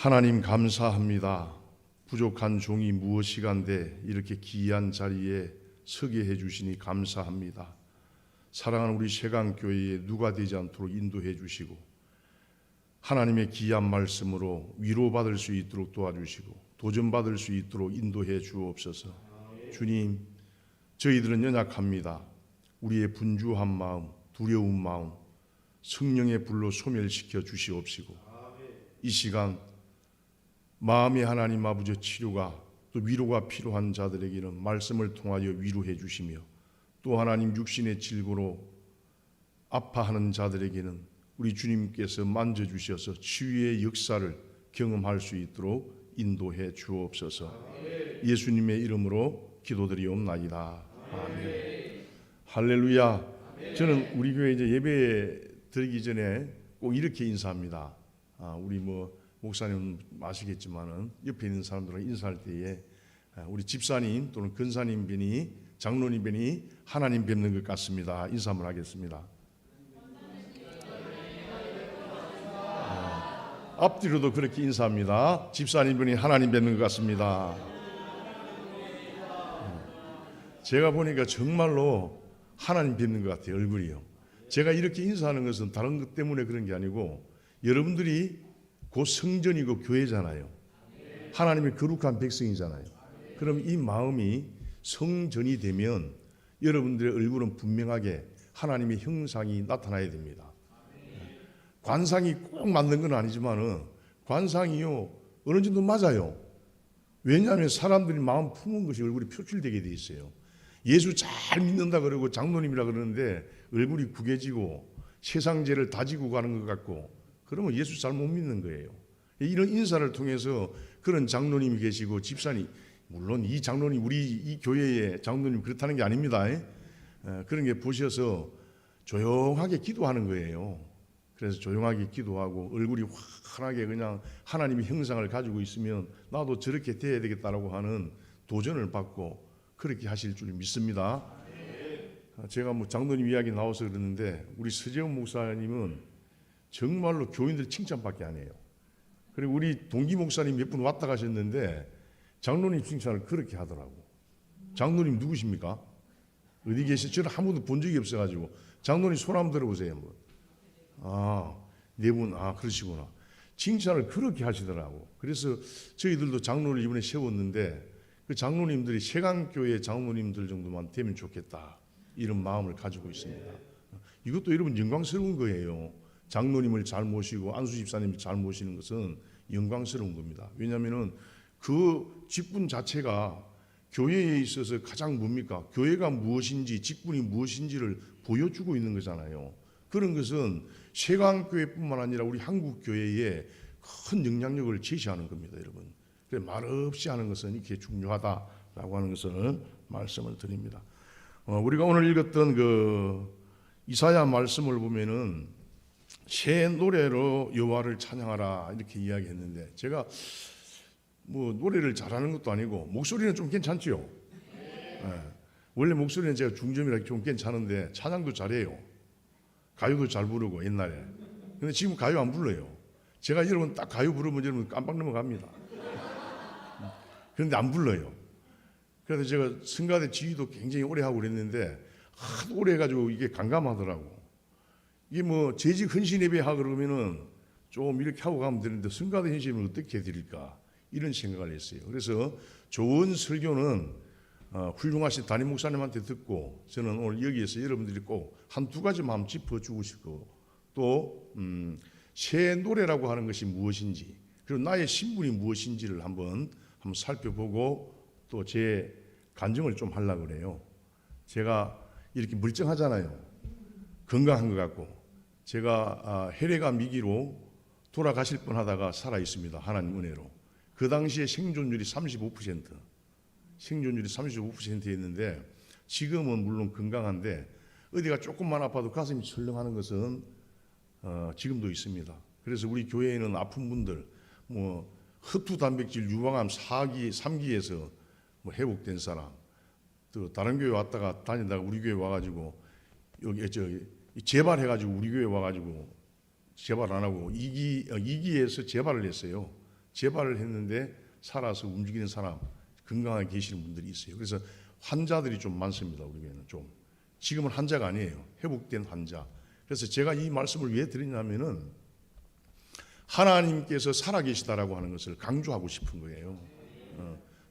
하나님 감사합니다. 부족한 종이 무엇이간데 이렇게 귀한 자리에 서게 해주시니 감사합니다. 사랑하는 우리 세강교회에 누가 되지 않도록 인도해 주시고 하나님의 귀한 말씀으로 위로받을 수 있도록 도와주시고 도전받을 수 있도록 인도해 주옵소서. 주님, 저희들은 연약합니다. 우리의 분주한 마음, 두려운 마음 성령의 불로 소멸시켜 주시옵시고 이 시간 마음의 하나님 아버지 치료가 또 위로가 필요한 자들에게는 말씀을 통하여 위로해 주시며 또 하나님 육신의 질고로 아파하는 자들에게는 우리 주님께서 만져주셔서 치유의 역사를 경험할 수 있도록 인도해 주옵소서. 예수님의 이름으로 기도드리옵나이다. 아멘. 할렐루야. 저는 우리 교회 이제 예배 드리기 전에 꼭 이렇게 인사합니다. 우리 목사님 아시겠지만은 옆에 있는 사람들과 인사할 때에 우리 집사님 또는 근사님 뵈니 장로님 뵈니 하나님 뵙는 것 같습니다. 인사 한번 하겠습니다. 앞뒤로도 그렇게 인사합니다. 집사님 뵈니 하나님 뵙는 것 같습니다. 제가 보니까 정말로 하나님 뵙는 것 같아요. 얼굴이요. 제가 이렇게 인사하는 것은 다른 것 때문에 그런 게 아니고 여러분들이 곧 성전이고 교회잖아요. 하나님의 거룩한 백성이잖아요. 그럼 이 마음이 성전이 되면 여러분들의 얼굴은 분명하게 하나님의 형상이 나타나야 됩니다. 관상이 꼭 맞는 건 아니지만은 관상이요 어느 정도 맞아요. 왜냐하면 사람들이 마음 품은 것이 얼굴이 표출되게 돼 있어요. 예수 잘 믿는다 그러고 장로님이라 그러는데 얼굴이 구겨지고 세상 죄를 다지고 가는 것 같고 그러면 예수 잘 못 믿는 거예요. 이런 인사를 통해서 그런 장로님이 계시고 집사님, 물론 이 장로님 우리 이 교회의 장로님 그렇다는 게 아닙니다. 그런 게 보셔서 조용하게 기도하는 거예요. 그래서 조용하게 기도하고 얼굴이 환하게 그냥 하나님의 형상을 가지고 있으면 나도 저렇게 돼야 되겠다라고 하는 도전을 받고 그렇게 하실 줄 믿습니다. 제가 장로님 이야기 나와서 그러는데 우리 서재훈 목사님은 정말로 교인들 칭찬밖에 안 해요. 그리고 우리 동기 목사님 몇 분 왔다 가셨는데 장로님 칭찬을 그렇게 하더라고. 장로님 누구십니까? 어디 계시? 저는 한 번도 본 적이 없어가지고 장로님 손 한번 들어보세요. 네 분, 그러시구나. 칭찬을 그렇게 하시더라고. 그래서 저희들도 장로를 이번에 세웠는데 그 장로님들이 세강교회 장로님들 정도만 되면 좋겠다 이런 마음을 가지고 있습니다. 이것도 여러분 영광스러운 거예요. 장로님을 잘 모시고 안수 집사님을 잘 모시는 것은 영광스러운 겁니다. 왜냐하면은 그 직분 자체가 교회에 있어서 가장 뭡니까? 교회가 무엇인지 직분이 무엇인지를 보여주고 있는 거잖아요. 그런 것은 세강교회뿐만 아니라 우리 한국교회에 큰 영향력을 제시하는 겁니다, 여러분. 그래서 말없이 하는 것은 이렇게 중요하다라고 하는 것을 말씀을 드립니다. 우리가 오늘 읽었던 그 이사야 말씀을 보면은 새 노래로 여호와를 찬양하라 이렇게 이야기했는데 제가 노래를 잘하는 것도 아니고 목소리는 좀 괜찮지요. 원래 목소리는 제가 중점이라 좀 괜찮은데 찬양도 잘해요. 가요도 잘 부르고 옛날에. 근데 지금 가요 안 불러요. 제가 여러분 딱 가요 부르면 여러분 깜빡 넘어갑니다. 그런데 안 불러요. 그래서 제가 성가대 지휘도 굉장히 오래 하고 그랬는데 하도 오래 해가지고 이게 감감하더라고. 이게 재직 헌신 예배하 그러면은 좀 이렇게 하고 가면 되는데 성가대 헌신을 어떻게 해드릴까 이런 생각을 했어요. 그래서 좋은 설교는 훌륭하신 담임 목사님한테 듣고 저는 오늘 여기에서 여러분들이 꼭 한두 가지만 한번 짚어주고 싶고 또 새 노래라고 하는 것이 무엇인지 그리고 나의 신분이 무엇인지를 한번 살펴보고 또 제 간증을 좀 하려고 그래요. 제가 이렇게 멀쩡하잖아요. 건강한 것 같고 제가 혈액암 위기로 돌아가실 뻔하다가 살아 있습니다. 하나님 은혜로. 그 당시에 생존율이 35%였는데 지금은 물론 건강한데 어디가 조금만 아파도 가슴이 철렁하는 것은 지금도 있습니다. 그래서 우리 교회에는 아픈 분들 흡투 단백질 유방암 4기, 3기에서 회복된 사람 또 다른 교회 왔다가 다니다가 우리 교회 와가지고 여기 재발해가지고 우리 교회 와가지고 재발 안 하고 2기에서 재발을 했어요. 재발을 했는데 살아서 움직이는 사람, 건강하게 계시는 분들이 있어요. 그래서 환자들이 좀 많습니다. 우리 교회는 좀. 지금은 환자가 아니에요. 회복된 환자. 그래서 제가 이 말씀을 왜 드리냐면은 하나님께서 살아계시다라고 하는 것을 강조하고 싶은 거예요.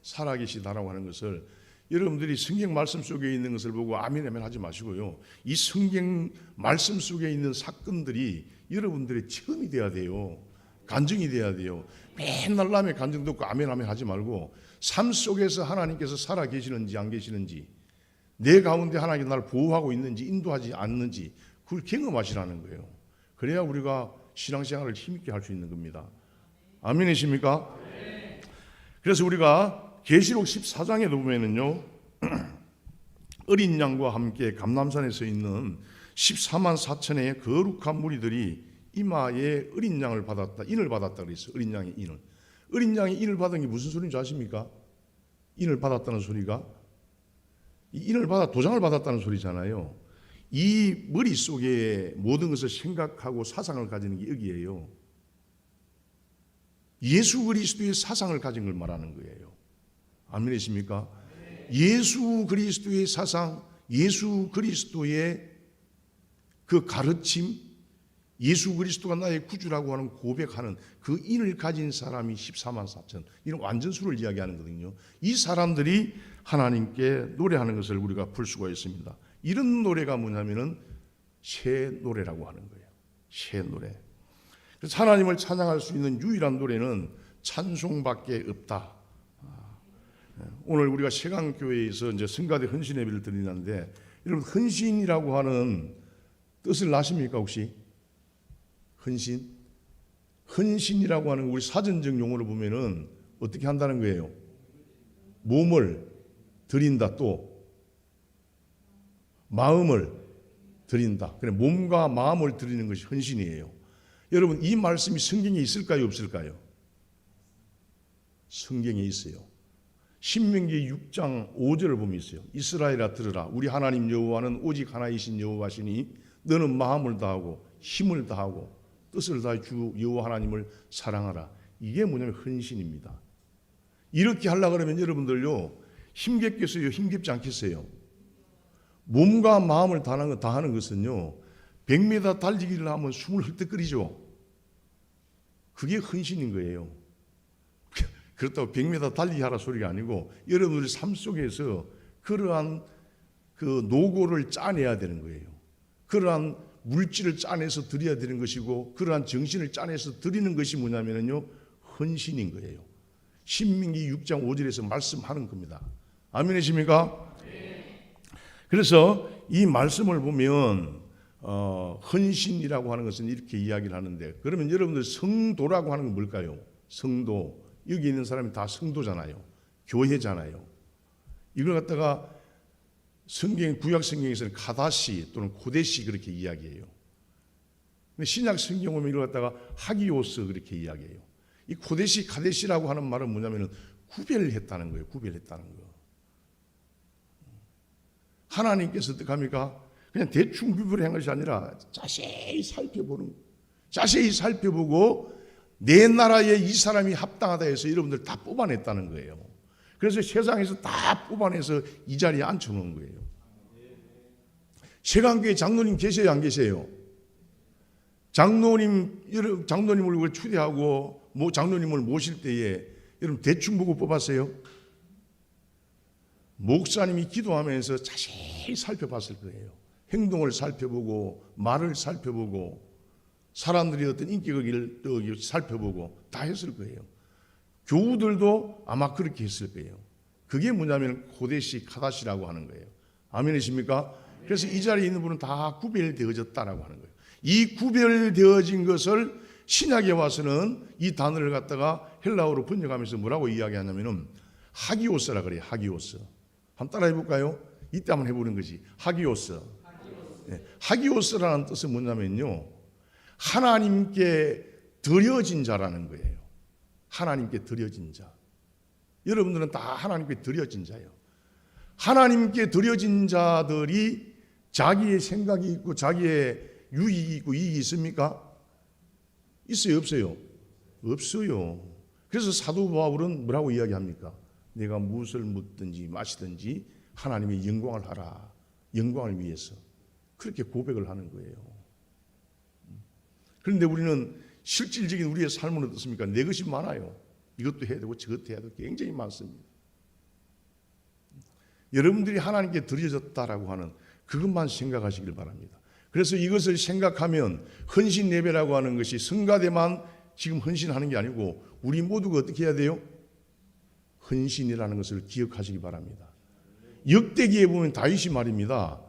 살아계시다라고 하는 것을 여러분들이 성경 말씀 속에 있는 것을 보고 아멘 아멘 하지 마시고요. 이 성경 말씀 속에 있는 사건들이 여러분들의 체험이 돼야 돼요. 간증이 돼야 돼요. 맨날 남의 간증 듣고 아멘 아멘 하지 말고 삶 속에서 하나님께서 살아계시는지 안 계시는지, 내 가운데 하나님이 나를 보호하고 있는지 인도하지 않는지 그걸 경험하시라는 거예요. 그래야 우리가 신앙생활을 힘있게 할 수 있는 겁니다. 아멘이십니까? 그래서 우리가 계시록 14장에도 보면은요, 어린 양과 함께 감람산에 서 있는 14만 4천의 거룩한 무리들이 이마에 어린 양을 받았다, 인을 받았다 그랬어요. 어린 양의 인을. 어린 양이 인을 받은 게 무슨 소리인지 아십니까? 인을 받았다는 소리가 이 인을 받아 도장을 받았다는 소리잖아요. 이 머릿속에 모든 것을 생각하고 사상을 가지는 게 여기예요. 예수 그리스도의 사상을 가진 걸 말하는 거예요. 아멘이십니까? 예수 그리스도의 사상, 예수 그리스도의 그 가르침, 예수 그리스도가 나의 구주라고 하는 고백하는 그 인을 가진 사람이 14만 4천, 이런 완전수를 이야기하는 거거든요. 이 사람들이 하나님께 노래하는 것을 우리가 볼 수가 있습니다. 이런 노래가 뭐냐면은 새 노래라고 하는 거예요. 새 노래. 그래서 하나님을 찬양할 수 있는 유일한 노래는 찬송밖에 없다. 오늘 우리가 세강교회에서 이제 성가대 헌신 예배를 드리는데, 여러분 헌신이라고 하는 뜻을 아십니까 혹시? 헌신? 헌신이라고 하는 우리 사전적 용어를 보면은 어떻게 한다는 거예요? 몸을 드린다, 또 마음을 드린다. 그래, 몸과 마음을 드리는 것이 헌신이에요. 여러분 이 말씀이 성경에 있을까요, 없을까요? 성경에 있어요. 신명기 6장 5절을 보면 있어요. 이스라엘아 들으라, 우리 하나님 여호와는 오직 하나이신 여호와시니 너는 마음을 다하고 힘을 다하고 뜻을 다해 주 여호와 하나님을 사랑하라. 이게 뭐냐면 헌신입니다. 이렇게 하려고 그러면 여러분들요, 힘겹겠어요, 힘겹지 않겠어요? 몸과 마음을 다하는 것은요, 100m 달리기를 하면 숨을 헐떡거리죠. 그게 헌신인 거예요. 그렇다고 100m 달리기 하라 소리가 아니고 여러분들의 삶 속에서 그러한 그 노고를 짜내야 되는 거예요. 그러한 물질을 짜내서 드려야 되는 것이고, 그러한 정신을 짜내서 드리는 것이 뭐냐면요, 헌신인 거예요. 신명기 6장 5절에서 말씀하는 겁니다. 아멘이십니까? 그래서 이 말씀을 보면 헌신이라고 하는 것은 이렇게 이야기를 하는데, 그러면 여러분들 성도라고 하는 건 뭘까요? 성도. 여기 있는 사람이 다 성도잖아요. 교회잖아요. 이걸 갖다가 구약 성경에서는 카다시 또는 고데시 그렇게 이야기해요. 근데 신약 성경 보면 이걸 갖다가 하기오스 그렇게 이야기해요. 이 고데시, 카데시라고 하는 말은 뭐냐면은 구별했다는 거예요. 구별했다는 거. 하나님께서 어떻게 합니까? 그냥 대충 구별한 것이 아니라 자세히 살펴보는, 자세히 살펴보고 내 나라에 이 사람이 합당하다 해서 여러분들 다 뽑아냈다는 거예요. 그래서 세상에서 다 뽑아내서 이 자리에 앉혀놓은 거예요. 세강교회 장로님 계세요, 안 계세요? 장로님을 초대하고 장로님을 모실 때에 여러분 대충 보고 뽑았어요? 목사님이 기도하면서 자세히 살펴봤을 거예요. 행동을 살펴보고 말을 살펴보고 사람들이 어떤 인격을 살펴보고 다 했을 거예요. 교우들도 아마 그렇게 했을 거예요. 그게 뭐냐면 고데시, 카다시라고 하는 거예요. 아멘이십니까? 그래서 이 자리에 있는 분은 다 구별되어졌다라고 하는 거예요. 이 구별되어진 것을 신약에 와서는 이 단어를 갖다가 헬라어로 번역하면서 뭐라고 이야기하냐면은 하기오스라 그래요. 하기오스. 한번 따라해 볼까요? 이때 한번 해보는 것이 하기오스. 네. 하기오스라는 뜻은 뭐냐면요, 하나님께 드려진 자라는 거예요. 하나님께 드려진 자. 여러분들은 다 하나님께 드려진 자예요. 하나님께 드려진 자들이 자기의 생각이 있고 자기의 유익이 있고 이익이 있습니까? 있어요, 없어요? 없어요. 그래서 사도 바울은 뭐라고 이야기합니까? 내가 무엇을 먹든지 마시든지 하나님의 영광을 하라. 영광을 위해서. 그렇게 고백을 하는 거예요. 그런데 우리는 실질적인 우리의 삶은 어떻습니까? 내 것이 많아요. 이것도 해야 되고 저것도 해야 되고 굉장히 많습니다. 여러분들이 하나님께 드려졌다라고 하는 그것만 생각하시길 바랍니다. 그래서 이것을 생각하면 헌신 예배라고 하는 것이 성가대만 지금 헌신하는 게 아니고 우리 모두가 어떻게 해야 돼요? 헌신이라는 것을 기억하시기 바랍니다. 역대기에 보면 다윗이 말입니다.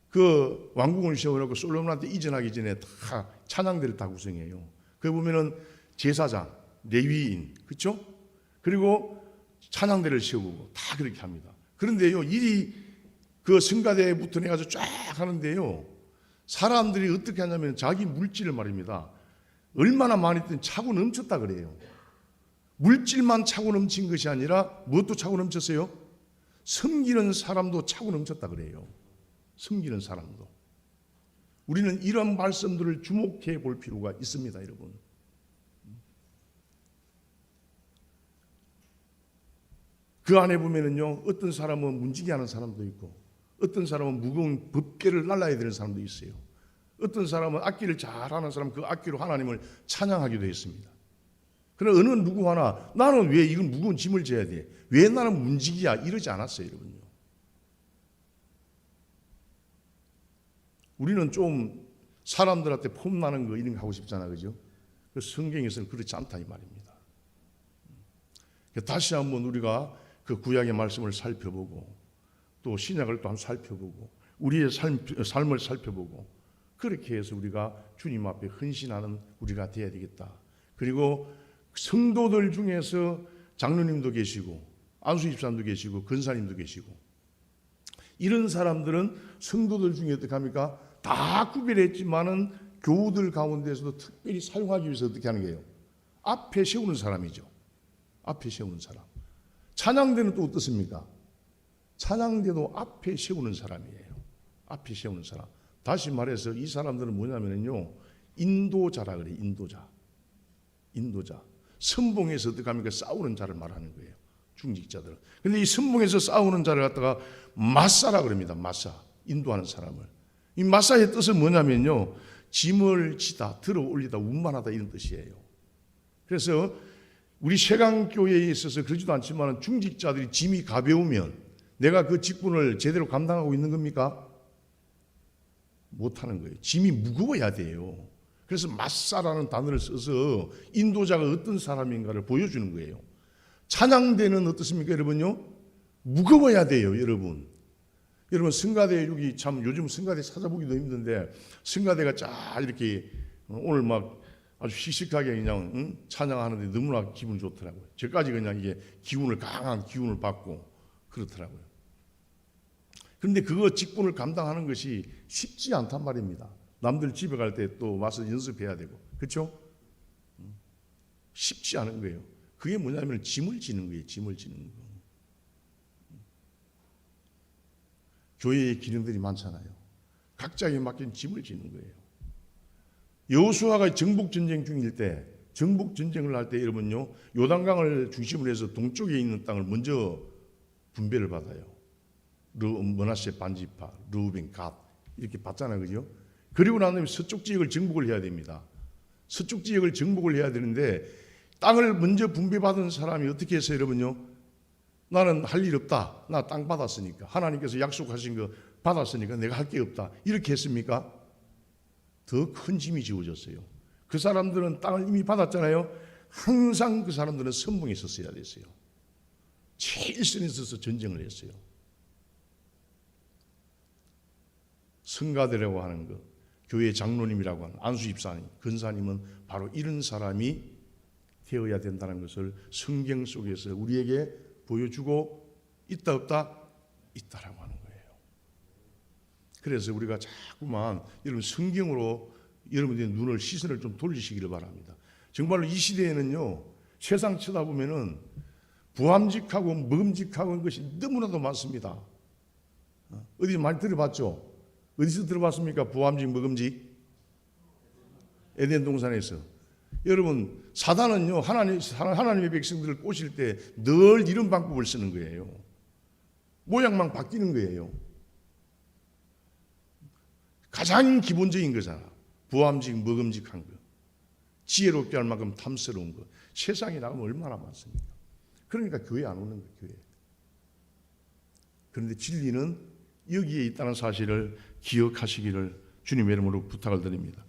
그 왕궁을 세우려고 솔로몬한테 이전하기 전에 다 찬양대를 다 구성해요. 거기 보면은 제사장, 레위인, 그렇죠? 그리고 찬양대를 세우고 다 그렇게 합니다. 그런데요, 일이 그 성가대부터 내가서 쫙 하는데요, 사람들이 어떻게 하냐면 자기 물질을 말입니다. 얼마나 많이 있든 차고 넘쳤다 그래요. 물질만 차고 넘친 것이 아니라 무엇도 차고 넘쳤어요? 섬기는 사람도 차고 넘쳤다 그래요. 섬기는 사람도. 우리는 이런 말씀들을 주목해 볼 필요가 있습니다, 여러분. 그 안에 보면은요, 어떤 사람은 문지기 하는 사람도 있고, 어떤 사람은 무거운 법궤를 날라야 되는 사람도 있어요. 어떤 사람은 악기를 잘하는 사람, 그 악기로 하나님을 찬양하기도 했습니다. 그러나 어느 누구 하나 나는 왜 이건 무거운 짐을 져야 돼? 왜 나는 문지기야? 이러지 않았어요, 여러분요. 우리는 좀 사람들한테 폼나는 거 이런 거 하고 싶잖아, 그죠? 성경에서는 그렇지 않다 이 말입니다. 다시 한번 우리가 그 구약의 말씀을 살펴보고 또 신약을 또 한번 살펴보고 우리의 삶을 살펴보고 그렇게 해서 우리가 주님 앞에 헌신하는 우리가 되어야 되겠다. 그리고 성도들 중에서 장로님도 계시고 안수집사님도 계시고 근사님도 계시고 이런 사람들은 성도들 중에 어떻게 합니까? 다 구별했지만은 교우들 가운데서도 특별히 사용하기 위해서 어떻게 하는 거예요? 앞에 세우는 사람이죠. 앞에 세우는 사람. 찬양대는 또 어떻습니까? 찬양대도 앞에 세우는 사람이에요. 앞에 세우는 사람. 다시 말해서 이 사람들은 뭐냐면요, 인도자라 그래요. 인도자. 선봉에서 어떻게 합니까? 싸우는 자를 말하는 거예요. 중직자들은. 그런데 이 선봉에서 싸우는 자를 갖다가 마사라 그럽니다. 마사. 인도하는 사람을. 이 마사의 뜻은 뭐냐면요, 짐을 지다, 들어 올리다, 운반하다 이런 뜻이에요. 그래서 우리 세강교회에 있어서 그러지도 않지만 중직자들이 짐이 가벼우면 내가 그 직분을 제대로 감당하고 있는 겁니까? 못하는 거예요. 짐이 무거워야 돼요. 그래서 마사라는 단어를 써서 인도자가 어떤 사람인가를 보여주는 거예요. 찬양대는 어떻습니까, 여러분요? 무거워야 돼요, 여러분. 여러분 성가대 여기 참 요즘 성가대 찾아보기도 힘든데 성가대가 쫙 이렇게 오늘 막 아주 씩씩하게 그냥 찬양하는데 너무나 기분 좋더라고요. 저까지 그냥 이게 강한 기운을 받고 그렇더라고요. 그런데 그거 직분을 감당하는 것이 쉽지 않단 말입니다. 남들 집에 갈 때 또 와서 연습해야 되고, 그렇죠? 쉽지 않은 거예요. 그게 뭐냐면 짐을 지는 거예요. 짐을 지는 거. 교회의 기능들이 많잖아요. 각자에게 맡긴 짐을 지는 거예요. 여호수아가 정복전쟁 중일 때, 정복전쟁을 할 때 여러분요, 요단강을 중심으로 해서 동쪽에 있는 땅을 먼저 분배를 받아요. 므낫세 반지파, 르우벤, 갓 이렇게 받잖아요, 그죠? 그리고 난 다음에 서쪽 지역을 정복을 해야 됩니다. 서쪽 지역을 정복을 해야 되는데 땅을 먼저 분배받은 사람이 어떻게 해서 여러분요? 나는 할 일 없다. 나 땅 받았으니까. 하나님께서 약속하신 거 받았으니까 내가 할 게 없다. 이렇게 했습니까? 더 큰 짐이 지워졌어요. 그 사람들은 땅을 이미 받았잖아요. 항상 그 사람들은 선봉에 있었어야 됐어요. 제일 선에 서서 전쟁을 했어요. 성가대라고 하는 것, 교회 장로님이라고 하는 안수집사님, 근사님은 바로 이런 사람이 되어야 된다는 것을 성경 속에서 우리에게 보여주고 있다 없다? 있다라고 하는 거예요. 그래서 우리가 자꾸만 여러분 성경으로 여러분들의 눈을 시선을 좀 돌리시기를 바랍니다. 정말로 이 시대에는요, 세상 쳐다보면은 부함직하고 먹음직하고 것이 너무나도 많습니다. 어디 많이 들어봤죠? 어디서 들어봤습니까? 부함직 먹음직? 에덴 동산에서. 여러분, 사단은요, 하나님의 백성들을 꼬실 때 늘 이런 방법을 쓰는 거예요. 모양만 바뀌는 거예요. 가장 기본적인 거잖아. 부함직, 먹음직한 거. 지혜롭게 할 만큼 탐스러운 거. 세상에 나가면 얼마나 많습니까? 그러니까 교회 안 오는 거예요, 교회. 그런데 진리는 여기에 있다는 사실을 기억하시기를 주님의 이름으로 부탁을 드립니다.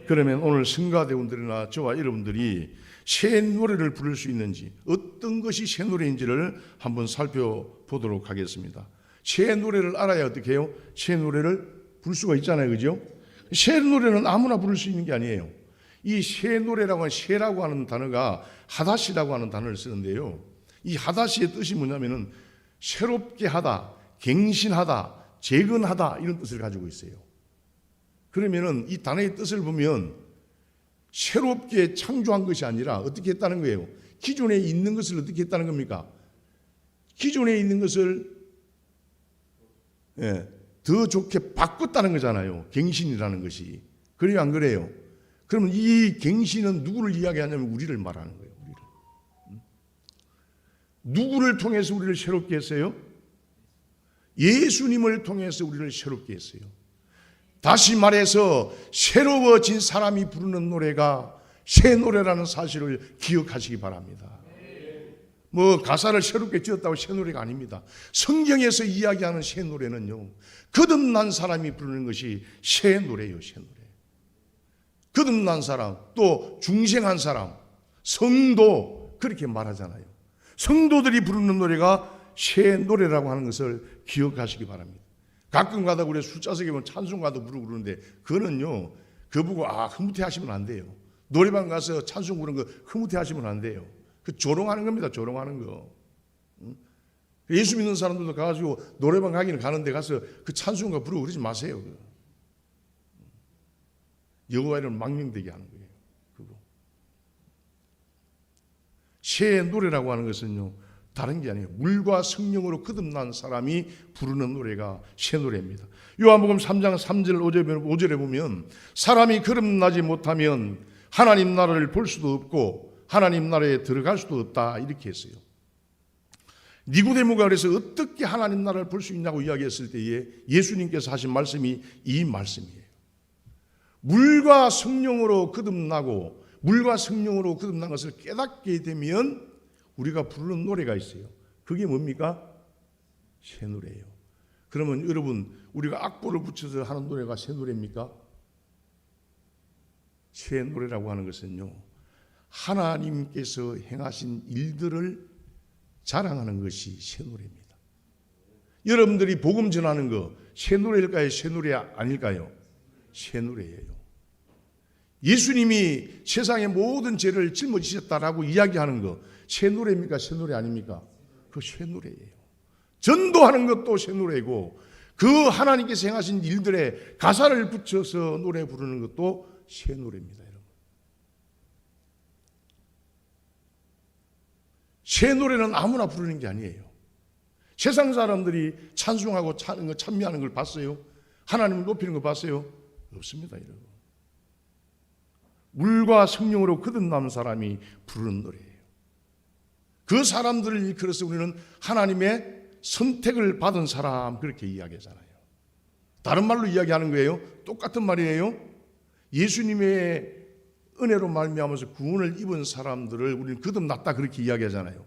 그러면 오늘 성가대원들이나 저와 여러분들이 새 노래를 부를 수 있는지, 어떤 것이 새 노래인지를 한번 살펴보도록 하겠습니다. 새 노래를 알아야 어떻게 해요? 새 노래를 부를 수가 있잖아요, 그죠? 새 노래는 아무나 부를 수 있는 게 아니에요. 이 새 노래라고 하는, 새라고 하는 단어가 하다시라고 하는 단어를 쓰는데요, 이 하다시의 뜻이 뭐냐면은 새롭게 하다, 갱신하다, 재건하다, 이런 뜻을 가지고 있어요. 그러면은 이 단어의 뜻을 보면 새롭게 창조한 것이 아니라 어떻게 했다는 거예요? 기존에 있는 것을 어떻게 했다는 겁니까? 기존에 있는 것을 더 좋게 바꿨다는 거잖아요. 갱신이라는 것이. 그래요, 안 그래요? 그러면 이 갱신은 누구를 이야기하냐면 우리를 말하는 거예요. 우리를. 누구를 통해서 우리를 새롭게 했어요? 예수님을 통해서 우리를 새롭게 했어요. 다시 말해서 새로워진 사람이 부르는 노래가 새 노래라는 사실을 기억하시기 바랍니다. 뭐 가사를 새롭게 지었다고 새 노래가 아닙니다. 성경에서 이야기하는 새 노래는요, 거듭난 사람이 부르는 것이 새 노래예요. 새 노래. 거듭난 사람, 또 중생한 사람, 성도, 그렇게 말하잖아요. 성도들이 부르는 노래가 새 노래라고 하는 것을 기억하시기 바랍니다. 가끔 가다 우리 술자석에 보면 찬송가도 부르고 그러는데, 그거는요, 그거 보고 흐뭇해 하시면 안 돼요. 노래방 가서 찬송 부르는 거 흐뭇해 하시면 안 돼요. 그 조롱하는 겁니다. 조롱하는 거. 예수 믿는 사람들도 가가지고 노래방 가기는 가는데 가서 그 찬송가 부르고 그러지 마세요. 여호와 이름을 망령되게 하는 거예요. 그거. 새 노래라고 하는 것은요, 다른 게 아니에요. 물과 성령으로 거듭난 사람이 부르는 노래가 새 노래입니다. 요한복음 3장 3절 5절에 보면 사람이 거듭나지 못하면 하나님 나라를 볼 수도 없고 하나님 나라에 들어갈 수도 없다, 이렇게 했어요. 니고데모가 그래서 어떻게 하나님 나라를 볼 수 있냐고 이야기했을 때에 예수님께서 하신 말씀이 이 말씀이에요. 물과 성령으로 거듭나고 물과 성령으로 거듭난 것을 깨닫게 되면 우리가 부르는 노래가 있어요. 그게 뭡니까? 새 노래예요. 그러면 여러분, 우리가 악보를 붙여서 하는 노래가 새 노래입니까? 새 노래라고 하는 것은요, 하나님께서 행하신 일들을 자랑하는 것이 새 노래입니다. 여러분들이 복음 전하는 거 새 노래일까요? 새 노래 아닐까요? 새 노래예요. 예수님이 세상의 모든 죄를 짊어지셨다라고 이야기하는 거 새 노래입니까? 새 노래 아닙니까? 그 새 노래예요. 전도하는 것도 새 노래고, 그 하나님께서 행하신 일들에 가사를 붙여서 노래 부르는 것도 새 노래입니다. 여러분. 새 노래는 아무나 부르는 게 아니에요. 세상 사람들이 찬송하고 찬미하는 걸 봤어요? 하나님을 높이는 거 봤어요? 없습니다, 여러분. 물과 성령으로 거듭난 사람이 부르는 노래예요. 그 사람들을 일컬어서 우리는 하나님의 선택을 받은 사람, 그렇게 이야기하잖아요. 다른 말로 이야기하는 거예요. 똑같은 말이에요. 예수님의 은혜로 말미암아서 구원을 입은 사람들을 우리는 거듭났다, 그렇게 이야기하잖아요.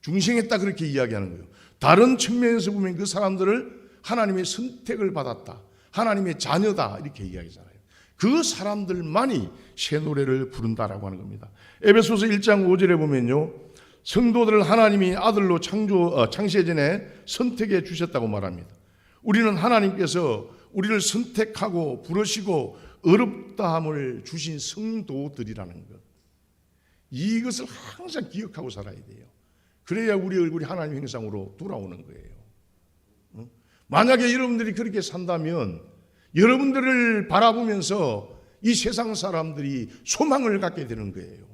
중생했다, 그렇게 이야기하는 거예요. 다른 측면에서 보면 그 사람들을 하나님의 선택을 받았다, 하나님의 자녀다, 이렇게 이야기하잖아요. 그 사람들만이 새 노래를 부른다라고 하는 겁니다. 에베소서 1장 5절에 보면요, 성도들을 하나님이 아들로 창세 전에 선택해 주셨다고 말합니다. 우리는 하나님께서 우리를 선택하고 부르시고 어렵다함을 주신 성도들이라는 것, 이것을 항상 기억하고 살아야 돼요. 그래야 우리 얼굴이 하나님 형상으로 돌아오는 거예요. 만약에 여러분들이 그렇게 산다면 여러분들을 바라보면서 이 세상 사람들이 소망을 갖게 되는 거예요.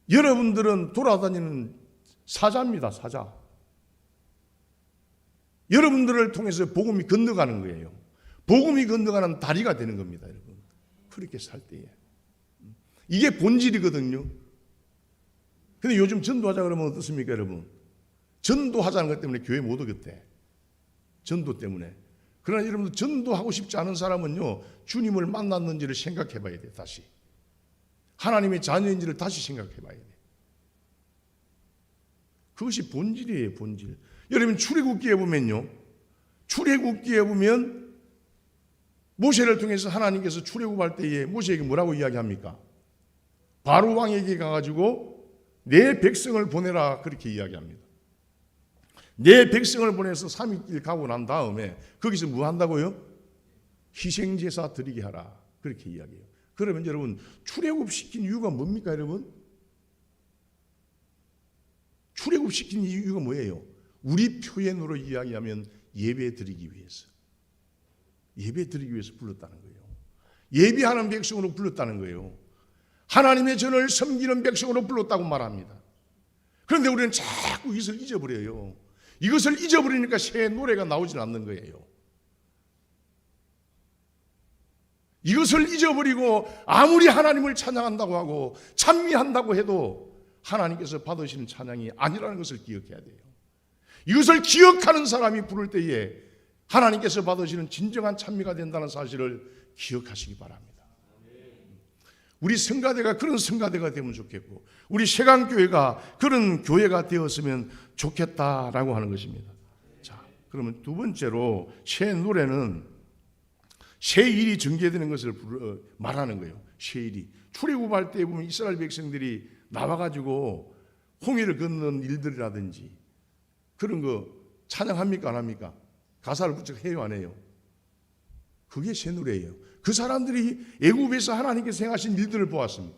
여러분들은 돌아다니는 사자입니다, 사자. 여러분들을 통해서 복음이 건너가는 거예요. 복음이 건너가는 다리가 되는 겁니다, 여러분. 그렇게 살 때에 이게 본질이거든요. 근데 요즘 전도하자 그러면 어떻습니까, 여러분? 전도하자는 것 때문에 교회 못 오겠대. 전도 때문에. 그러나 여러분들 전도하고 싶지 않은 사람은요, 주님을 만났는지를 생각해 봐야 돼. 다시 하나님의 자녀인지를 다시 생각해 봐야 돼. 그것이 본질이에요. 본질. 여러분 출애굽기에 보면요, 출애굽기에 보면 모세를 통해서 하나님께서 출애굽할 때에 모세에게 뭐라고 이야기합니까? 바로 왕에게 가가지고 내 백성을 보내라 그렇게 이야기합니다. 내 백성을 보내서 3일길 가고 난 다음에 거기서 뭐 한다고요? 희생제사 드리게 하라 그렇게 이야기해요. 그러면 여러분 출애굽시킨 이유가 뭡니까, 여러분? 출애굽시킨 이유가 뭐예요? 우리 표현으로 이야기하면 예배 드리기 위해서. 예배 드리기 위해서 불렀다는 거예요. 예배하는 백성으로 불렀다는 거예요. 하나님의 전을 섬기는 백성으로 불렀다고 말합니다. 그런데 우리는 자꾸 이것을 잊어버려요. 이것을 잊어버리니까 새 노래가 나오질 않는 거예요. 이것을 잊어버리고 아무리 하나님을 찬양한다고 하고 찬미한다고 해도 하나님께서 받으시는 찬양이 아니라는 것을 기억해야 돼요. 이것을 기억하는 사람이 부를 때에 하나님께서 받으시는 진정한 찬미가 된다는 사실을 기억하시기 바랍니다. 우리 성가대가 그런 성가대가 되면 좋겠고 우리 세강교회가 그런 교회가 되었으면 좋겠다라고 하는 것입니다. 자, 그러면 두 번째로 새 노래는 새 일이 전개되는 것을 말하는 거예요. 새 일이. 출애굽할 때 보면 이스라엘 백성들이 나와가지고 홍해를 건넌 일들이라든지 그런 거 찬양합니까, 안 합니까? 가사를 붙여 해요, 안 해요? 그게 새 노래예요. 그 사람들이 애굽에서 하나님께서 행하신 일들을 보았습니다.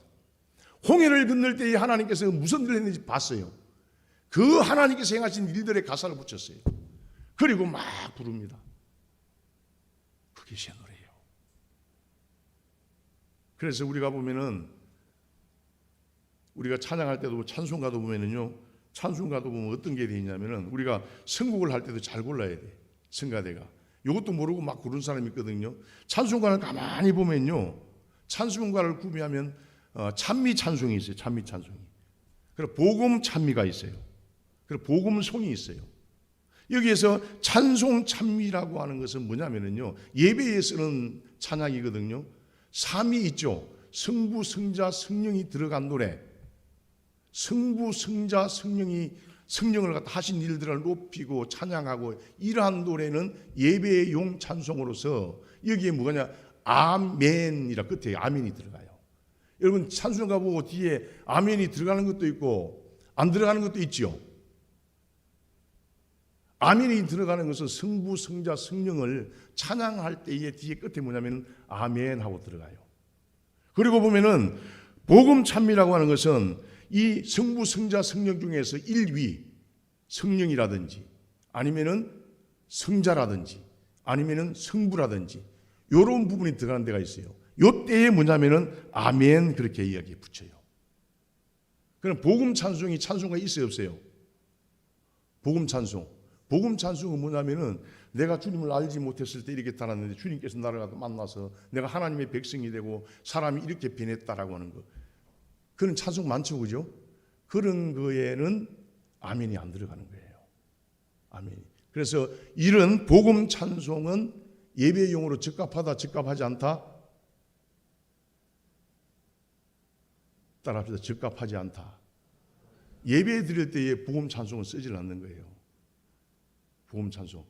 홍해를 건널 때에 하나님께서 무슨 일을 했는지 봤어요. 그 하나님께서 행하신 일들의 가사를 붙였어요. 그리고 막 부릅니다. 그게 새 노래예요. 그래서 우리가 보면은 우리가 찬양할 때도 찬송가도 보면은요, 찬송가도 보면 어떤 게 되냐면은 우리가 선곡을 할 때도 잘 골라야 돼. 성가대가 이것도 모르고 막 부른 사람이 있거든요. 찬송가를 가만히 보면요, 찬송가를 구비하면 찬미 찬송이 있어요. 찬미 찬송이. 그리고 복음 찬미가 있어요. 그리고 복음송이 있어요. 여기에서 찬송 찬미라고 하는 것은 뭐냐면요, 예배에 쓰는 찬양이거든요. 삼위 있죠. 성부, 성자, 성령이 들어간 노래. 성부, 성자, 성령을 갖다 하신 일들을 높이고 찬양하고 이러한 노래는 예배의 용 찬송으로서 여기에 뭐냐, 아멘이라 끝에 아멘이 들어가요. 여러분 찬송가 보고 뒤에 아멘이 들어가는 것도 있고 안 들어가는 것도 있죠. 아멘이 들어가는 것은 성부, 성자, 성령을 찬양할 때의 뒤에 끝에 뭐냐면 아멘 하고 들어가요. 그리고 보면은 복음 찬미라고 하는 것은 이 성부, 성자, 성령 중에서 1위 성령이라든지 아니면은 성자라든지 아니면은 성부라든지 이런 부분이 들어가는 데가 있어요. 요 때에 뭐냐면은 아멘 그렇게 이야기에 붙여요. 그럼 복음 찬송이 찬송가 있어요, 없어요? 복음 찬송. 복음 찬송은 뭐냐면은 내가 주님을 알지 못했을 때 이렇게 살았는데 주님께서 나를 만나서 내가 하나님의 백성이 되고 사람이 이렇게 변했다라고 하는 거. 그런 찬송 많죠, 그죠? 그런 거에는 아멘이 안 들어가는 거예요. 아멘이. 그래서 이런 복음 찬송은 예배용으로 적합하다, 적합하지 않다? 따라합시다. 적합하지 않다. 예배 드릴 때에 복음 찬송은 쓰질 않는 거예요. 복음 찬송.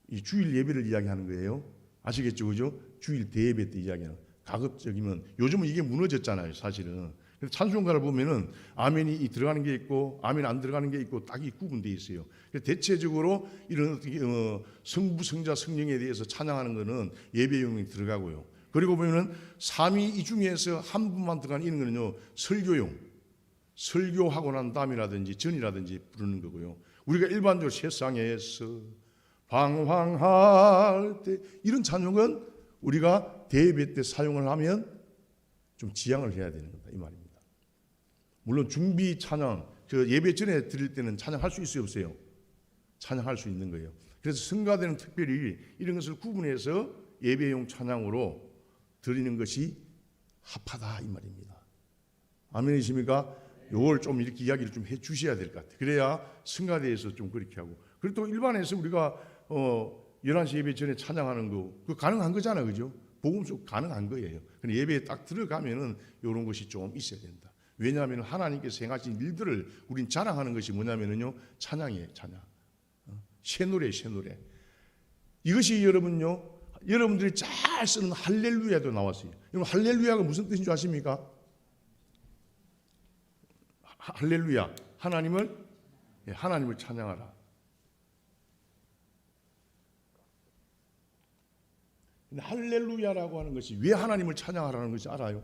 이 주일 예배를 이야기하는 거예요. 아시겠죠, 그죠? 주일 대예배 때 이야기하는. 가급적이면 요즘은 이게 무너졌잖아요, 사실은. 찬송가를 보면은 아멘이 들어가는 게 있고 아멘 안 들어가는 게 있고 딱 구분되어 있어요. 대체적으로 이런 성부, 성자, 성령에 대해서 찬양하는 거는 예배용이 들어가고요. 그리고 보면은 삼위 이 중에서 한 분만 들어가는 이런 거는요, 설교용, 설교하고 난 다음이라든지 전이라든지 부르는 거고요. 우리가 일반적으로 세상에서 방황할 때 이런 찬송은 우리가 대예배 때 사용을 하면 좀 지양을 해야 되는 거다 이 말입니다. 물론 중비 찬양, 그 예배 전에 드릴 때는 찬양할 수 있어요, 없어요? 찬양할 수 있는 거예요. 그래서 성가대는 특별히 이런 것을 구분해서 예배용 찬양으로 드리는 것이 합하다 이 말입니다. 아멘이십니까? 요걸 좀 이렇게 이야기를 좀 해 주셔야 될 것 같아요. 그래야 성가대에서 좀 그렇게 하고. 그리고 또 일반에서 우리가 11시 예배 전에 찬양하는 거 그거 가능한 거잖아요. 그죠? 복음 속 가능한 거예요. 근데 예배에 딱 들어가면은 이런 것이 좀 있어야 된다. 왜냐하면 하나님께서 행하신 일들을 우린 자랑하는 것이 뭐냐면요, 찬양이에요. 찬양. 새 노래, 새 노래. 이것이 여러분들이 잘 쓰는 할렐루야도 나왔어요. 여러분 할렐루야가 무슨 뜻인 줄 아십니까? 할렐루야, 하나님을 찬양하라. 근데 할렐루야라고 하는 것이 왜 하나님을 찬양하라는 것이 알아요?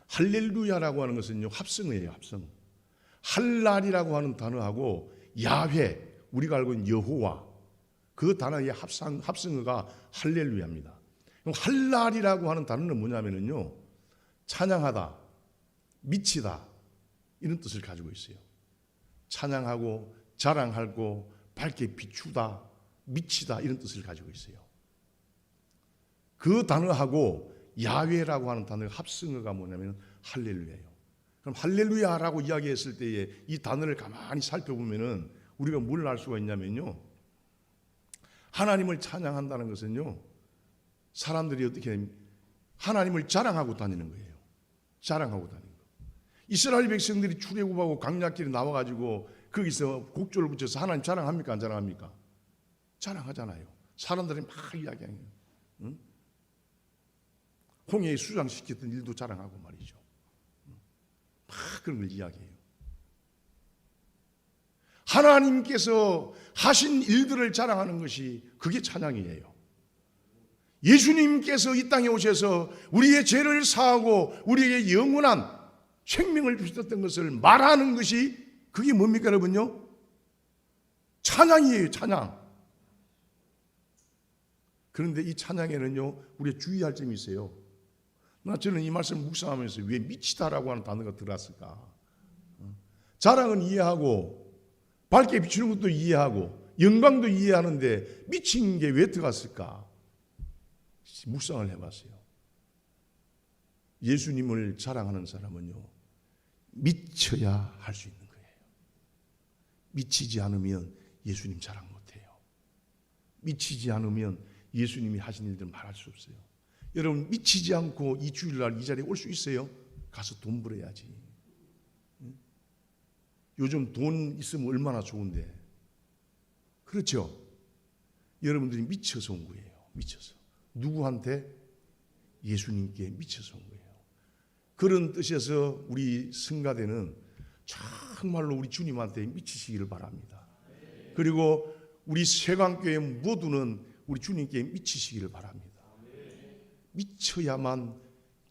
할렐루야라고 하는 것은요, 합성어예요. 합성. 할랄이라고 하는 단어하고 야훼, 우리가 알고 있는 여호와, 그 단어의 합성어가 할렐루야입니다. 그럼 할랄이라고 하는 단어는 뭐냐면요, 찬양하다, 미치다, 이런 뜻을 가지고 있어요. 찬양하고 자랑하고 밝게 비추다, 미치다, 이런 뜻을 가지고 있어요. 그 단어하고 야훼라고 하는 단어의 합성어가 뭐냐면 할렐루야예요. 그럼 할렐루야라고 이야기했을 때에 이 단어를 가만히 살펴보면은 우리가 뭘 알 수가 있냐면요, 하나님을 찬양한다는 것은요, 사람들이 어떻게 하나님을 자랑하고 다니는 거예요. 자랑하고 다니는 거. 이스라엘 백성들이 출애굽하고 광야길에 나와가지고 거기서 곡조를 붙여서 하나님 자랑합니까? 안 자랑합니까? 자랑하잖아요. 사람들이 막 이야기해요. 응? 홍해에 수장시켰던 일도 자랑하고 말이죠. 막 그런 걸 이야기해요. 하나님께서 하신 일들을 자랑하는 것이 그게 찬양이에요. 예수님께서 이 땅에 오셔서 우리의 죄를 사하고 우리에게 영원한 생명을 주셨던 것을 말하는 것이 그게 뭡니까 여러분요? 찬양이에요. 찬양. 그런데 이 찬양에는요, 우리가 주의할 점이 있어요. 저는 이 말씀을 묵상하면서 왜 미치다라고 하는 단어가 들어왔을까? 자랑은 이해하고 밝게 비추는 것도 이해하고 영광도 이해하는데 미친 게 왜 들어갔을까? 묵상을 해봤어요. 예수님을 자랑하는 사람은요, 미쳐야 할 수 있는 거예요. 미치지 않으면 예수님 자랑 못해요. 미치지 않으면 예수님이 하신 일들 말할 수 없어요. 여러분, 미치지 않고 이 주일날 이 자리에 올 수 있어요? 가서 돈 벌어야지. 요즘 돈 있으면 얼마나 좋은데. 그렇죠? 여러분들이 미쳐서 온 거예요. 미쳐서. 누구한테? 예수님께 미쳐서 온 거예요. 그런 뜻에서 우리 성가대는 정말로 우리 주님한테 미치시기를 바랍니다. 그리고 우리 세강교회 모두는 우리 주님께 미치시기를 바랍니다. 미쳐야만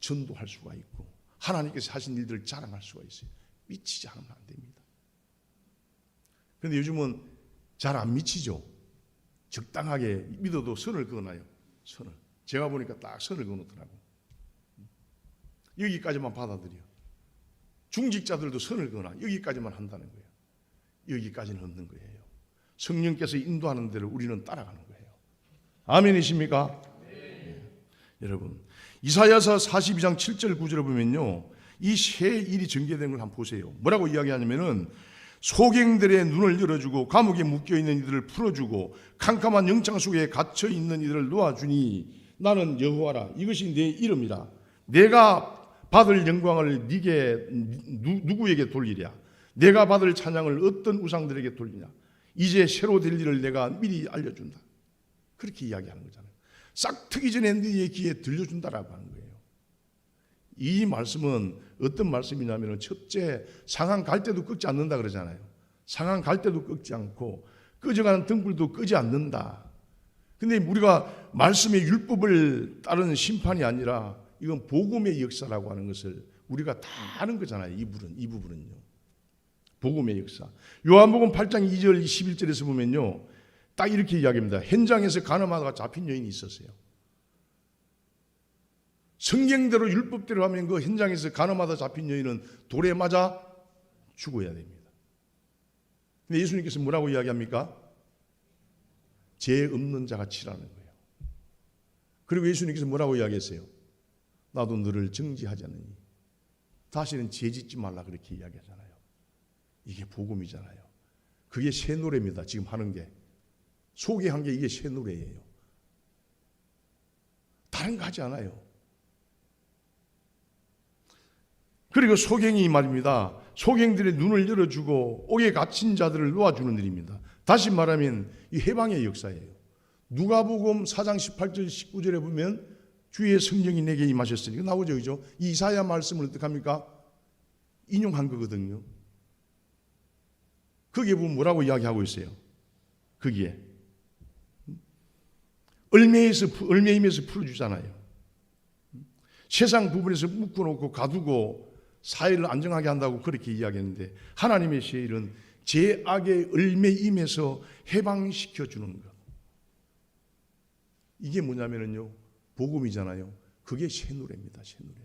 전도할 수가 있고 하나님께서 하신 일들을 자랑할 수가 있어요. 미치지 않으면 안 됩니다. 그런데 요즘은 잘 안 미치죠. 적당하게 믿어도 선을 그어놔요. 선을. 제가 보니까 딱 선을 그어놓더라고. 여기까지만 받아들여. 중직자들도 선을 그어놔. 여기까지만 한다는 거예요. 여기까지는 없는 거예요. 성령께서 인도하는 대로 우리는 따라가는 거예요. 아멘이십니까? 여러분, 이사야서 42장 7절 9절을 보면요, 이 새 일이 전개된 걸 한번 보세요. 뭐라고 이야기하냐면은 소경들의 눈을 열어주고 감옥에 묶여있는 이들을 풀어주고 캄캄한 영창 속에 갇혀있는 이들을 놓아주니 나는 여호와라. 이것이 내 이름이라. 내가 받을 영광을 누구에게 돌리랴? 내가 받을 찬양을 어떤 우상들에게 돌리냐? 이제 새로 될 일을 내가 미리 알려준다. 그렇게 이야기하는 거잖아요. 싹 트기 전에 너희의 귀에 들려준다라고 하는 거예요. 이 말씀은 어떤 말씀이냐면, 첫째, 상한 갈 때도 끄지 않는다 그러잖아요. 상한 갈 때도 끄지 않고 꺼져가는 등불도 끄지 않는다. 근데 우리가 말씀의 율법을 따르는 심판이 아니라 이건 복음의 역사라고 하는 것을 우리가 다 아는 거잖아요. 이 부분은요. 복음의 역사. 요한복음 8장 2절 11절에서 보면요, 딱 이렇게 이야기합니다. 현장에서 가늠하다가 잡힌 여인이 있었어요. 성경대로 율법대로 하면 그 현장에서 가늠하다 잡힌 여인은 돌에 맞아 죽어야 됩니다. 근데 예수님께서 뭐라고 이야기합니까? 죄 없는 자가 치라는 거예요. 그리고 예수님께서 뭐라고 이야기했어요? 나도 너를 정지하지 않느니 다시는 죄짓지 말라 그렇게 이야기하잖아요. 이게 복음이잖아요. 그게 새 노래입니다. 지금 하는 게 소개한 게 이게 새 노래예요. 다른 거 하지 않아요. 그리고 소경이 말입니다. 소경들의 눈을 열어주고 옥에 갇힌 자들을 놓아주는 일입니다. 다시 말하면 이 해방의 역사예요. 누가복음 4장 18절 19절에 보면 주의 성령이 내게 임하셨으니 이거 나오죠, 그죠? 이 이사야 말씀을 어떻게 합니까? 인용한 거거든요. 거기에 보면 뭐라고 이야기하고 있어요? 거기에 얼매임에서 풀어주잖아요. 세상 부분에서 묶어놓고 가두고 사회를 안정하게 한다고 그렇게 이야기했는데 하나님의 세일은 죄악의 얼매임에서 해방시켜주는 것. 이게 뭐냐면요 복음이잖아요. 그게 새 노래입니다. 새 노래.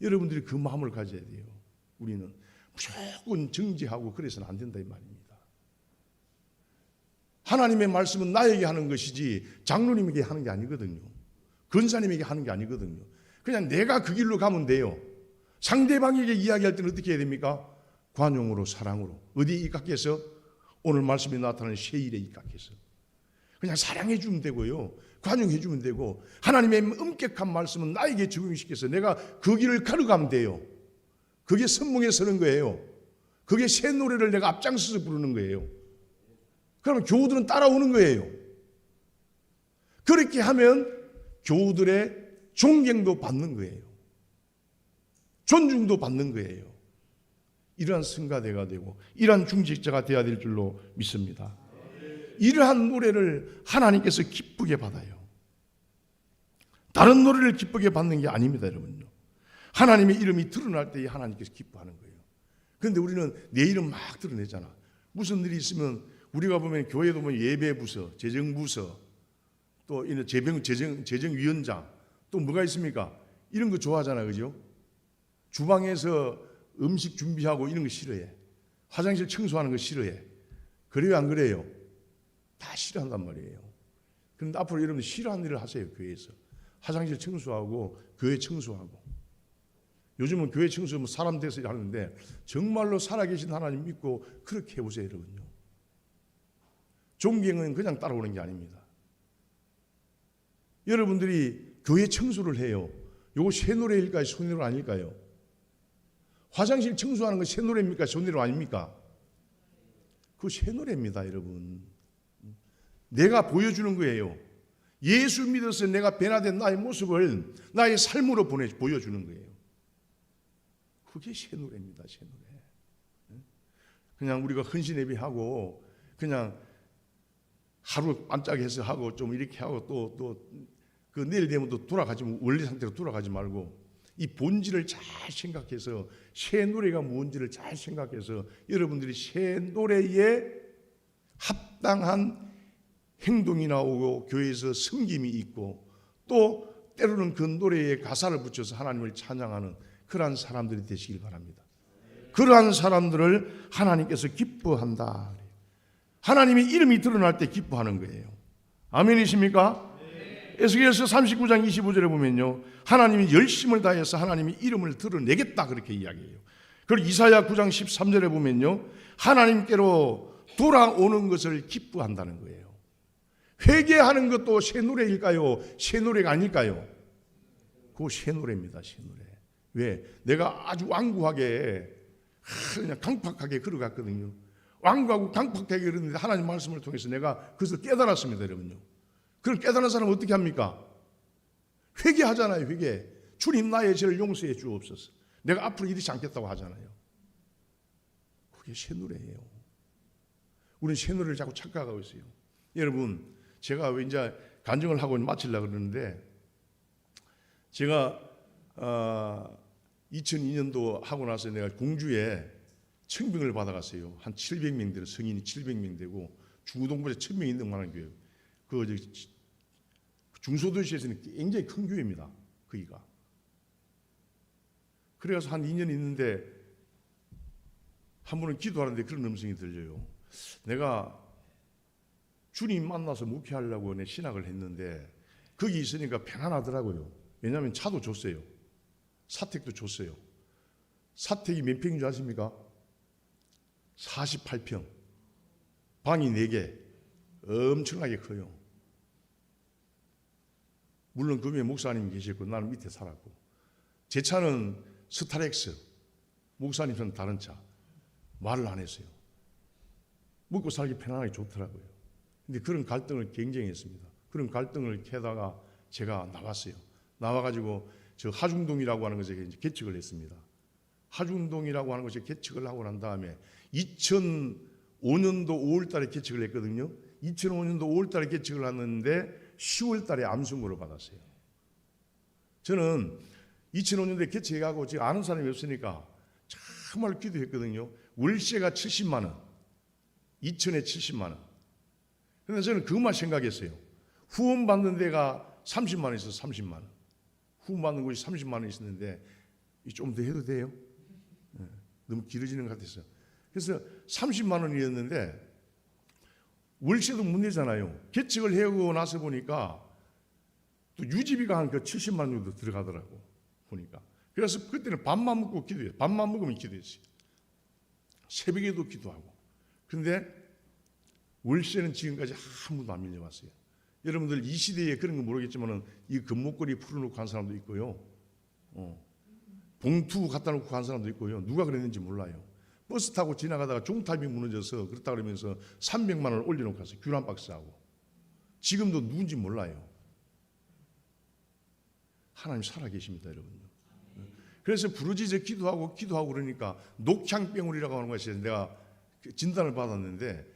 여러분들이 그 마음을 가져야 돼요. 우리는 무조건 정죄하고 그래서는 안 된다 이 말입니다. 하나님의 말씀은 나에게 하는 것이지 장로님에게 하는 게 아니거든요. 권사님에게 하는 게 아니거든요. 그냥 내가 그 길로 가면 돼요. 상대방에게 이야기할 때는 어떻게 해야 됩니까? 관용으로 사랑으로. 어디에 입각해서? 오늘 말씀이 나타나는 셰일에 입각해서 그냥 사랑해 주면 되고요. 관용해 주면 되고 하나님의 엄격한 말씀은 나에게 적용시켜서 내가 그 길을 걸어가면 돼요. 그게 선봉에 서는 거예요. 그게 새 노래를 내가 앞장서서 부르는 거예요. 그러면 교우들은 따라오는 거예요. 그렇게 하면 교우들의 존경도 받는 거예요. 존중도 받는 거예요. 이러한 성가대가 되고 이러한 중직자가 되어야 될 줄로 믿습니다. 이러한 노래를 하나님께서 기쁘게 받아요. 다른 노래를 기쁘게 받는 게 아닙니다, 여러분요. 하나님의 이름이 드러날 때 하나님께서 기뻐하는 거예요. 그런데 우리는 내 이름 막 드러내잖아. 무슨 일이 있으면 우리가 보면 교회도 보면 예배부서, 재정부서, 또 이런 재정위원장, 또 뭐가 있습니까? 이런 거 좋아하잖아요, 그죠? 주방에서 음식 준비하고 이런 거 싫어해. 화장실 청소하는 거 싫어해. 그래요, 안 그래요? 다 싫어한단 말이에요. 그런데 앞으로 여러분들 싫어하는 일을 하세요, 교회에서. 화장실 청소하고 교회 청소하고. 요즘은 교회 청소하면 사람 돼서 하는데 정말로 살아계신 하나님 믿고 그렇게 해보세요, 여러분요. 존경은 그냥 따라오는 게 아닙니다. 여러분들이 교회 청소를 해요. 이거 새 노래일까요? 새 노래 아닐까요? 화장실 청소하는 건 새 노래입니까? 새 노래 아닙니까? 그거 새 노래입니다, 여러분. 내가 보여주는 거예요. 예수 믿어서 내가 변화된 나의 모습을 나의 삶으로 보여주는 거예요. 그게 새 노래입니다, 새 노래. 그냥 우리가 헌신 예배하고 그냥 하루 반짝해서 하고 좀 이렇게 하고 또 그 내일 되면 또 돌아가지 원래 상태로 돌아가지 말고 이 본질을 잘 생각해서 새 노래가 뭔지를 잘 생각해서 여러분들이 새 노래에 합당한 행동이 나오고 교회에서 섬김이 있고 또 때로는 그 노래에 가사를 붙여서 하나님을 찬양하는 그러한 사람들이 되시길 바랍니다. 그러한 사람들을 하나님께서 기뻐한다. 하나님의 이름이 드러날 때 기뻐하는 거예요. 아멘이십니까? 에스겔서 39장 25절에 보면요, 하나님이 열심을 다해서 하나님의 이름을 드러내겠다 그렇게 이야기해요. 그리고 이사야 9장 13절에 보면요, 하나님께로 돌아오는 것을 기뻐한다는 거예요. 회개하는 것도 새 노래일까요? 새 노래가 아닐까요? 그거 새 노래입니다, 새 노래. 왜? 내가 아주 완고하게 그냥 강팍하게 걸어갔거든요. 완고하고 강팍하게 걸었는데 하나님 말씀을 통해서 내가 그것을 깨달았습니다, 여러분요. 그걸 깨달은 사람은 어떻게 합니까? 회개하잖아요, 회개. 주님 나의 죄를 용서해 주옵소서. 내가 앞으로 이러지 않겠다고 하잖아요. 그게 새 노래예요. 우리는 새 노래를 자꾸 착각하고 있어요. 여러분, 제가 이제 간증을 하고 마치려고 그러는데 제가 2002년도 하고 나서 내가 공주에 청빙을 받아갔어요. 한 700명 되는 성인이 700명 되고 중고동부에 1000명 있는 만한 교회. 그 중소도시에서는 굉장히 큰 교회입니다. 거기가. 그래서 한 2년 있는데 한 번은 기도하는데 그런 음성이 들려요. 내가 주님 만나서 목회하려고 내 신학을 했는데 거기 있으니까 편안하더라고요. 왜냐하면 차도 줬어요. 사택도 줬어요. 사택이 몇 평인 줄 아십니까? 48평. 방이 4개. 엄청나게 커요. 물론 그 위에 목사님 계셨고 나는 밑에 살았고. 제 차는 스타렉스. 목사님 차는 다른 차. 말을 안 했어요. 먹고 살기 편안하게 좋더라고요. 근데 그런 갈등을 경쟁했습니다. 그런 갈등을 캐다가 제가 나왔어요. 나와가지고 저 하중동이라고 하는 것에 이제 개척을 했습니다. 하중동이라고 하는 것에 개척을 하고 난 다음에 2005년도 5월 달에 개척을 했거든요. 2005년도 5월 달에 개척을 했는데 10월 달에 암송으로 받았어요. 저는 2005년도에 개척해가고 지금 아는 사람이 없으니까 정말 기도했거든요. 월세가 70만 원, 2천에 70만 원. 그런데 저는 그것만 생각했어요. 후원 받는 데가 30만 원 있어서 30만 원. 후원 받는 곳이 30만 원 있었는데 좀 더 해도 돼요? 네, 너무 길어지는 것 같아서. 그래서 30만 원이었는데 월세도 못 내잖아요. 개척을 해오고 나서 보니까 또 유지비가 한 그 70만 원 정도 들어가더라고 보니까. 그래서 그때는 밥만 먹고 기도해요. 밥만 먹으면 기도했어요. 새벽에도 기도하고. 그런데 월세는 지금까지 한 번도 안 밀려왔어요. 여러분들 이 시대에 그런 거 모르겠지만은 이 금목걸이 풀어놓고 간 사람도 있고요. 봉투 갖다 놓고 간 사람도 있고요. 누가 그랬는지 몰라요. 버스 타고 지나가다가 종탑이 무너져서 그렇다 그러면서 300만 원을 올려놓고 갔어요. 귤 한 박스하고. 지금도 누군지 몰라요. 하나님 살아계십니다, 여러분. 그래서 부르짖어 기도하고 그러니까 녹향병울이라고 하는 것이 내가 진단을 받았는데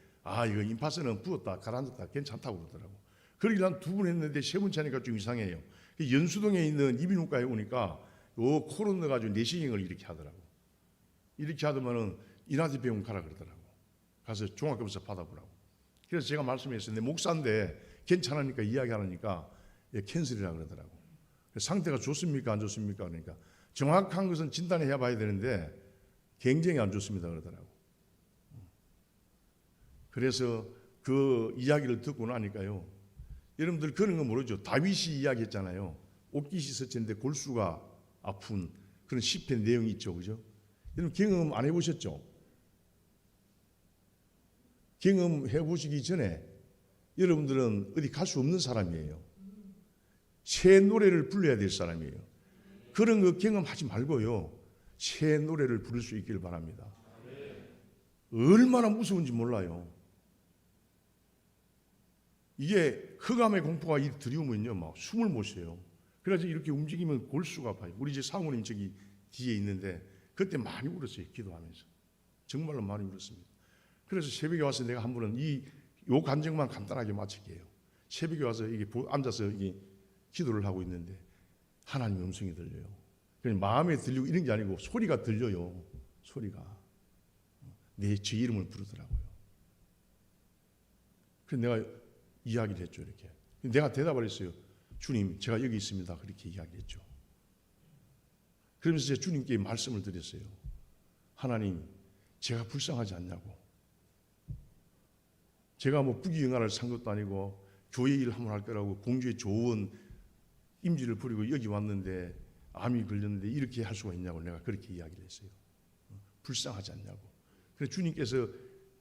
이거 임파선은 부었다 가라앉았다 괜찮다고 그러더라고. 그러길 한 2번 했는데 3번째 하니까 좀 이상해요. 연수동에 있는 이비인후과에 오니까 요 코로 넣어가지고 내시경을 이렇게 하더라고. 이렇게 하더만은 인하대병원 가라 그러더라고. 가서 종합검사 받아보라고. 그래서 제가 말씀했어요. 내 목사인데 괜찮으니까 이야기하니까 캔슬이라 그러더라고. 상태가 좋습니까 안 좋습니까? 그러니까 정확한 것은 진단해 봐야 되는데 굉장히 안 좋습니다 그러더라고. 그래서 그 이야기를 듣고 나니까요. 여러분들 그런 거 모르죠. 다윗이 이야기했잖아요. 옷깃이 서쳤는데 골수가 아픈 그런 시편 내용이 있죠. 그죠? 여러분 경험 안 해보셨죠? 경험해 보시기 전에 여러분들은 어디 갈 수 없는 사람이에요. 새 노래를 불러야 될 사람이에요. 그런 거 경험하지 말고요. 새 노래를 부를 수 있기를 바랍니다. 얼마나 무서운지 몰라요. 이게 흑암의 공포가 들이오면요, 막 숨을 못 쉬어요. 그래서 이렇게 움직이면 골수가 아파요. 우리 집 사모님 저기 뒤에 있는데 그때 많이 울었어요. 기도하면서. 정말로 많이 울었습니다. 그래서 새벽에 와서 내가 한 번은 요 간증만 간단하게 마칠게요. 새벽에 와서 이게 앉아서 이게 기도를 하고 있는데 하나님의 음성이 들려요. 그냥 마음에 들리고 이런 게 아니고 소리가 들려요. 소리가. 제 이름을 부르더라고요. 그래서 내가 이야기를 했죠. 이렇게. 내가 대답을 했어요. 주님, 제가 여기 있습니다. 그렇게 이야기를 했죠. 그러면서 제가 주님께 말씀을 드렸어요. 하나님, 제가 불쌍하지 않냐고. 제가 뭐 부귀영화를 산 것도 아니고 교회 일 한번 할 거라고 공주의 좋은 임지를 부리고 여기 왔는데 암이 걸렸는데 이렇게 할 수가 있냐고 내가 그렇게 이야기를 했어요. 불쌍하지 않냐고. 그래서 주님께서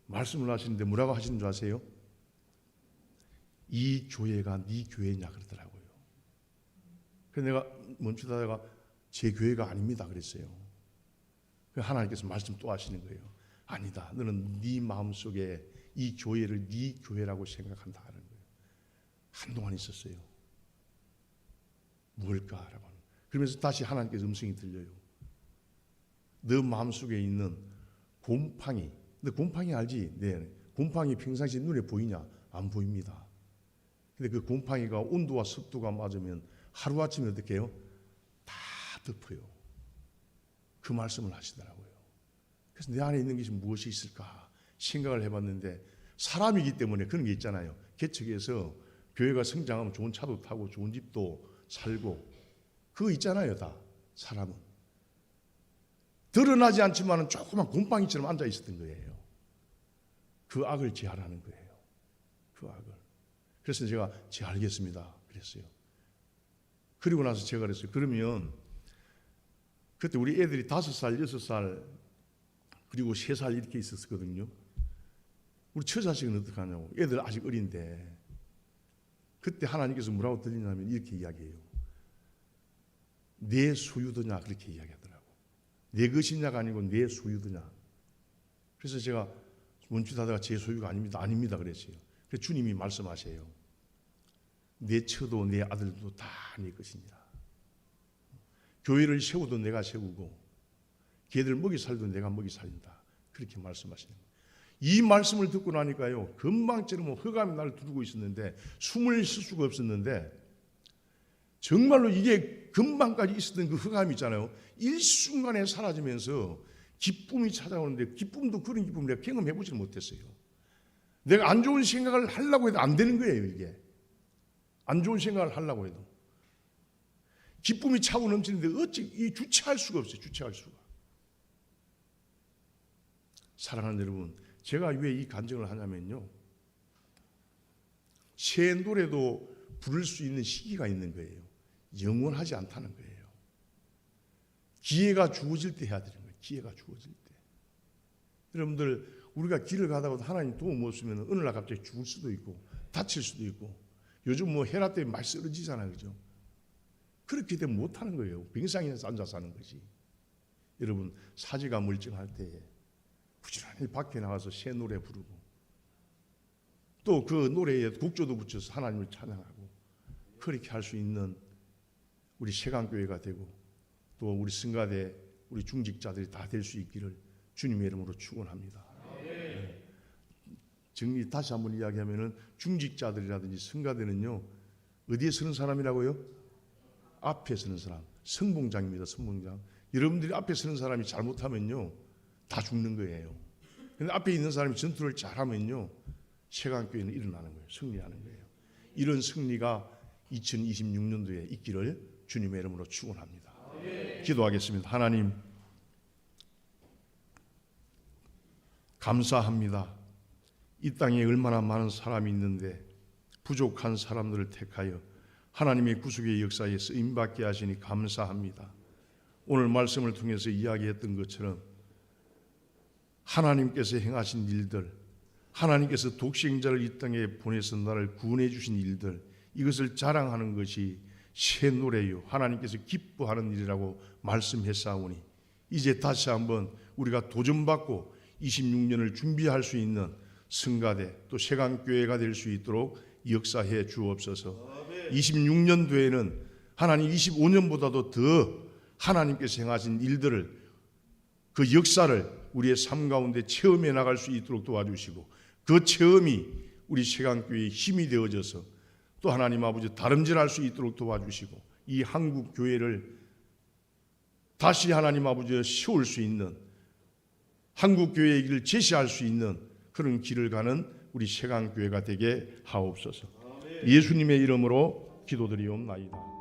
말씀을 하시는데 뭐라고 하시는 줄 아세요? 이 교회가 네 교회냐 그러더라고요. 그래서 내가 멈추다가 제 교회가 아닙니다 그랬어요. 하나님께서 말씀 또 하시는 거예요. 아니다. 너는 네 마음속에 이 교회를 네 교회라고 생각한다 하는 거예요. 한동안 있었어요. 뭘까라고. 그러면서 다시 하나님께서 음성이 들려요. 너 마음속에 있는 곰팡이. 너 곰팡이 알지? 네. 곰팡이 평상시에 눈에 보이냐? 안 보입니다. 근데 그 곰팡이가 온도와 습도가 맞으면 하루아침에 어떻게 해요? 다 덮어요. 그 말씀을 하시더라고요. 그래서 내 안에 있는 것이 무엇이 있을까 생각을 해봤는데 사람이기 때문에 그런 게 있잖아요. 개척해서 교회가 성장하면 좋은 차도 타고 좋은 집도 살고 그거 있잖아요. 다 사람은. 드러나지 않지만 조그만 곰팡이처럼 앉아 있었던 거예요. 그 악을 제하라는 거예요. 그 악을. 그래서 제가 알겠습니다 그랬어요. 그리고 나서 제가 그랬어요. 그러면 그때 우리 애들이 5살, 6살 그리고 3살 이렇게 있었거든요. 우리 처자식은 어떻게 하냐고. 애들 아직 어린데 그때 하나님께서 뭐라고 들리냐면 이렇게 이야기해요. 내 소유도냐 그렇게 이야기하더라고. 내 것이냐가 아니고 내 소유도냐. 그래서 제가 멈칫하다가 제 소유가 아닙니다. 아닙니다 그랬어요. 그래서 주님이 말씀하세요. 내 처도 내 아들도 다 내 것이니라. 교회를 세워도 내가 세우고 걔들 먹이 살도 내가 먹이 살린다. 그렇게 말씀하시는 거예요. 이 말씀을 듣고 나니까요. 금방처럼 흑암이 나를 두르고 있었는데 숨을 쉴 수가 없었는데 정말로 이게 금방까지 있었던 그 흑암이 있잖아요. 일순간에 사라지면서 기쁨이 찾아오는데 기쁨도 그런 기쁨을 내가 경험해보지 못했어요. 내가 안 좋은 생각을 하려고 해도 안 되는 거예요. 이게 안 좋은 생각을 하려고 해도 기쁨이 차고 넘치는데 어찌 이 주체할 수가 없어요. 주체할 수가. 사랑하는 여러분, 제가 왜 이 간증을 하냐면요. 새 노래도 부를 수 있는 시기가 있는 거예요. 영원하지 않다는 거예요. 기회가 주어질 때 해야 되는 거예요. 기회가 주어질 때. 여러분들 우리가 길을 가다가도 하나님 도움 없으면 어느 날 갑자기 죽을 수도 있고 다칠 수도 있고 요즘 뭐 혈압 때문에 많이 쓰러지잖아요. 그죠? 그렇게 되면 못하는 거예요. 병상에서 앉아 사는 거지. 여러분 사지가 멀쩡할 때에 부지런히 밖에 나가서 새 노래 부르고 또 그 노래에 국조도 붙여서 하나님을 찬양하고 그렇게 할 수 있는 우리 세강교회가 되고 또 우리 성가대 우리 중직자들이 다 될 수 있기를 주님의 이름으로 축원합니다. 네. 정리 다시 한번 이야기하면은 중직자들이라든지 성가대는요 어디에 서는 사람이라고요? 앞에 서는 사람, 선봉장입니다. 선봉장. 여러분들이 앞에 서는 사람이 잘못하면요 다 죽는 거예요. 그런데 앞에 있는 사람이 전투를 잘하면요 세강교회는 일어나는 거예요. 승리하는 거예요. 이런 승리가 2026년도에 있기를 주님의 이름으로 축원합니다. 기도하겠습니다. 하나님 감사합니다. 이 땅에 얼마나 많은 사람이 있는데 부족한 사람들을 택하여 하나님의 구속의 역사에 쓰임받게 하시니 감사합니다. 오늘 말씀을 통해서 이야기했던 것처럼 하나님께서 행하신 일들, 하나님께서 독생자를 이 땅에 보내서 나를 구원해 주신 일들, 이것을 자랑하는 것이 새 노래요 하나님께서 기뻐하는 일이라고 말씀했사오니 이제 다시 한번 우리가 도전받고 26년을 준비할 수 있는 성가대 또 세강교회가 될 수 있도록 역사해 주옵소서. 26년도에는 하나님 25년보다도 더 하나님께서 행하신 일들을 그 역사를 우리의 삶 가운데 체험해 나갈 수 있도록 도와주시고 그 체험이 우리 세강교회의 힘이 되어져서 또 하나님 아버지 다름질할 수 있도록 도와주시고 이 한국 교회를 다시 하나님 아버지 세울 수 있는 한국 교회의 길을 제시할 수 있는 그런 길을 가는 우리 세강교회가 되게 하옵소서. 예수님의 이름으로 기도드리옵나이다.